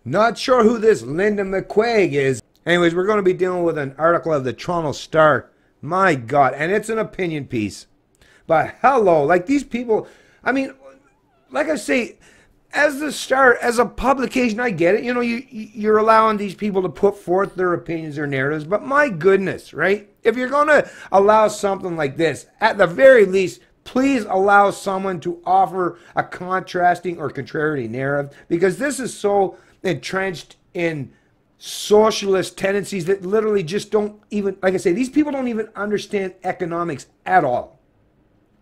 Not sure who this Linda McQuaig is. Anyways, we're going to be dealing with an article of the Toronto Star. My God, and it's an opinion piece. But hello, like these people, I mean, like I say, as the Star, as a publication, I get it. You know, you're allowing these people to put forth their opinions, their narratives. But my goodness, right? If you're going to allow something like this, at the very least, please allow someone to offer a contrasting or contrary narrative, because this is so entrenched in socialist tendencies that literally just don't even, like I say, these people don't even understand economics at all.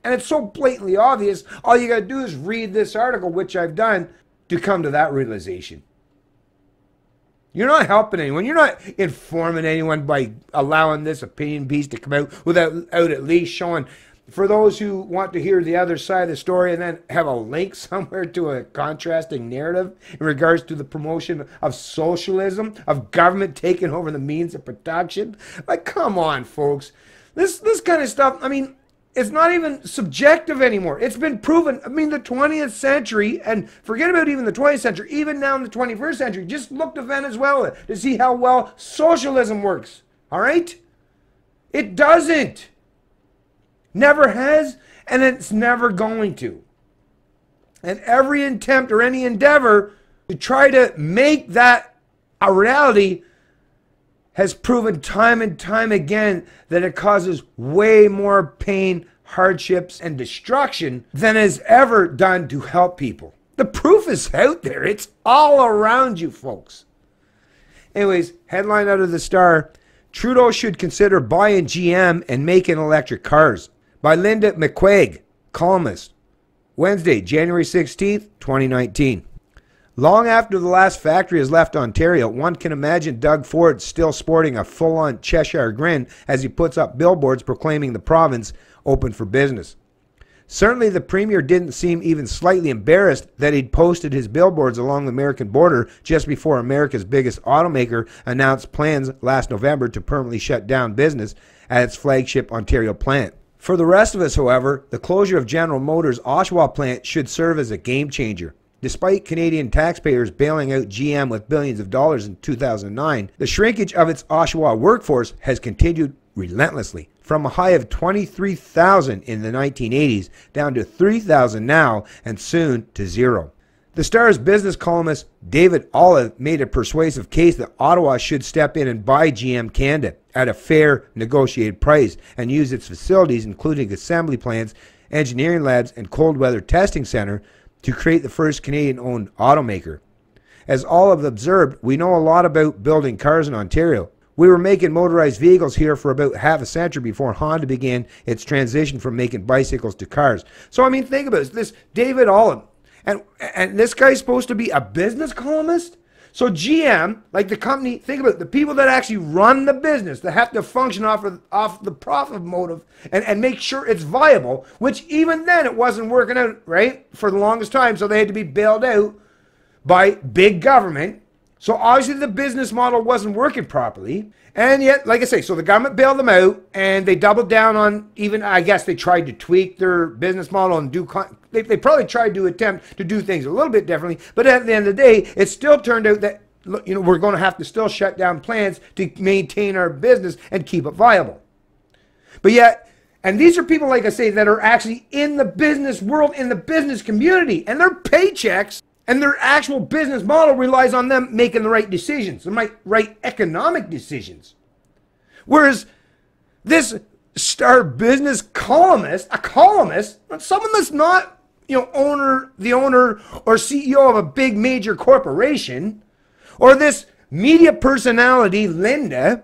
And it's so blatantly obvious. All you got to do is read this article, which I've done, to come to that realization. You're not helping anyone. You're not informing anyone by allowing this opinion piece to come out without at least showing, for those who want to hear the other side of the story and then have a link somewhere to a contrasting narrative in regards to the promotion of socialism, of government taking over the means of production. Like, come on, folks. This kind of stuff, I mean, it's not even subjective anymore. It's been proven. I mean, the 20th century, and forget about even the 20th century, even now in the 21st century, just look to Venezuela to see how well socialism works. All right? It doesn't. Never has, and it's never going to. And every attempt or any endeavor to try to make that a reality has proven time and time again that it causes way more pain, hardships, and destruction than is ever done to help people. The proof is out there. It's all around you, folks. Anyways, headline out of the Star: Trudeau should consider buying GM and making electric cars. By Linda McQuaig, columnist. Wednesday, January 16th, 2019. Long after the last factory has left Ontario, one can imagine Doug Ford still sporting a full-on Cheshire grin as he puts up billboards proclaiming the province open for business. Certainly the Premier didn't seem even slightly embarrassed that he'd posted his billboards along the American border just before America's biggest automaker announced plans last November to permanently shut down business at its flagship Ontario plant. For the rest of us, however, the closure of General Motors' Oshawa plant should serve as a game changer. Despite Canadian taxpayers bailing out GM with billions of dollars in 2009, the shrinkage of its Oshawa workforce has continued relentlessly, from a high of 23,000 in the 1980s down to 3,000 now and soon to zero. The Star's business columnist David Olive made a persuasive case that Ottawa should step in and buy GM Canada at a fair negotiated price and use its facilities, including assembly plants, engineering labs, and cold weather testing center, to create the first Canadian-owned automaker. As Olive observed, we know a lot about building cars in Ontario. We were making motorized vehicles here for about half a century before Honda began its transition from making bicycles to cars. So, I mean, think about this David Olive. And this guy's supposed to be a business columnist? So GM, like the company, think about it, the people that actually run the business, that have to function off the profit motive and make sure it's viable, which even then it wasn't working out, right, for the longest time. So they had to be bailed out by big government. So obviously the business model wasn't working properly. And yet, like I say, so the government bailed them out and they doubled down on, even, I guess they tried to tweak their business model and they probably tried to attempt to do things a little bit differently. But at the end of the day, it still turned out that, you know, we're going to have to still shut down plants to maintain our business and keep it viable. But yet, and these are people, like I say, that are actually in the business world, in the business community, and their paychecks and their actual business model relies on them making the right decisions, the right economic decisions. Whereas this Star business columnist, a columnist, someone that's not, you know, the owner or CEO of a big major corporation, or this media personality, Linda,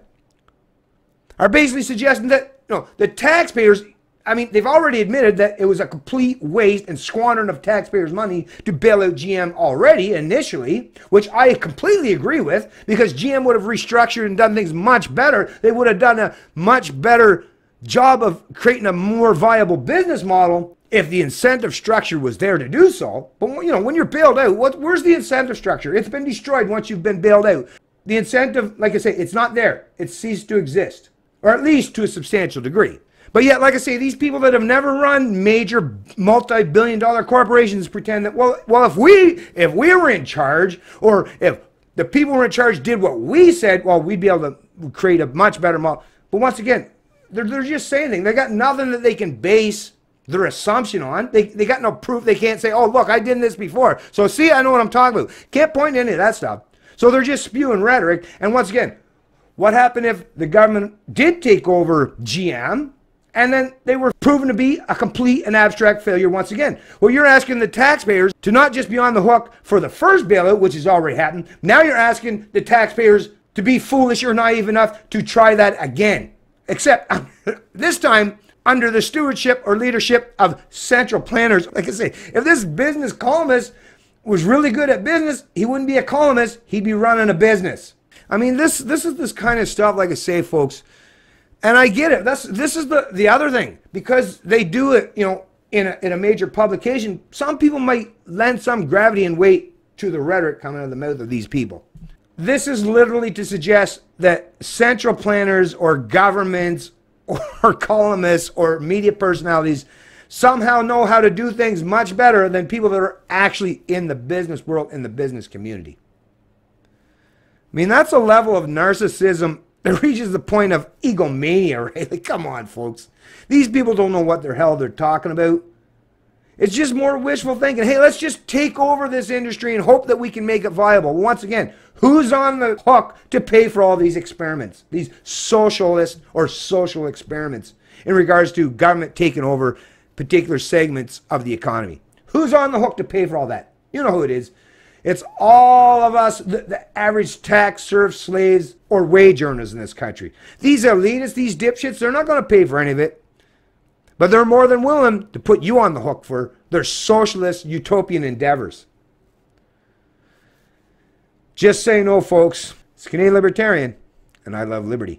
are basically suggesting that, you know, the taxpayers, I mean, they've already admitted that it was a complete waste and squandering of taxpayers' money to bail out GM already, initially, which I completely agree with, because GM would have restructured and done things much better. They would have done a much better job of creating a more viable business model if the incentive structure was there to do so. But, you know, when you're bailed out, where's the incentive structure? It's been destroyed once you've been bailed out. The incentive, like I say, it's not there. It's ceased to exist, or at least to a substantial degree. But yet, like I say, these people that have never run major multi-billion-dollar corporations pretend that, well, if we were in charge, or if the people who were in charge did what we said, well, we'd be able to create a much better model. But once again, they're just saying things. They got nothing that they can base their assumption on. They got no proof. They can't say, oh, look, I did this before. So see, I know what I'm talking about. Can't point to any of that stuff. So they're just spewing rhetoric. And once again, what happened if the government did take over GM and then they were proven to be a complete and abstract failure once again? Well, you're asking the taxpayers to not just be on the hook for the first bailout, which has already happened. Now you're asking the taxpayers to be foolish or naive enough to try that again. Except this time under the stewardship or leadership of central planners. Like I say, if this business columnist was really good at business, he wouldn't be a columnist, he'd be running a business. I mean, this is this kind of stuff, like I say, folks, and I get it. This is the other thing, because they do it, you know, in a major publication. Some people might lend some gravity and weight to the rhetoric coming out of the mouth of these people. This is literally to suggest that central planners or governments or columnists or media personalities somehow know how to do things much better than people that are actually in the business world, in the business community. I mean, that's a level of narcissism that reaches the point of egomania, right? Like, come on, folks. These people don't know what the hell they're talking about. It's just more wishful thinking. Hey, let's just take over this industry and hope that we can make it viable. Once again, who's on the hook to pay for all these experiments, these socialist or social experiments in regards to government taking over particular segments of the economy? Who's on the hook to pay for all that? You know who it is. It's all of us, the average tax serf slaves or wage earners in this country. These elitists, these dipshits, they're not going to pay for any of it. But they're more than willing to put you on the hook for their socialist utopian endeavors. Just say no, folks. It's Canadian Libertarian, and I love liberty.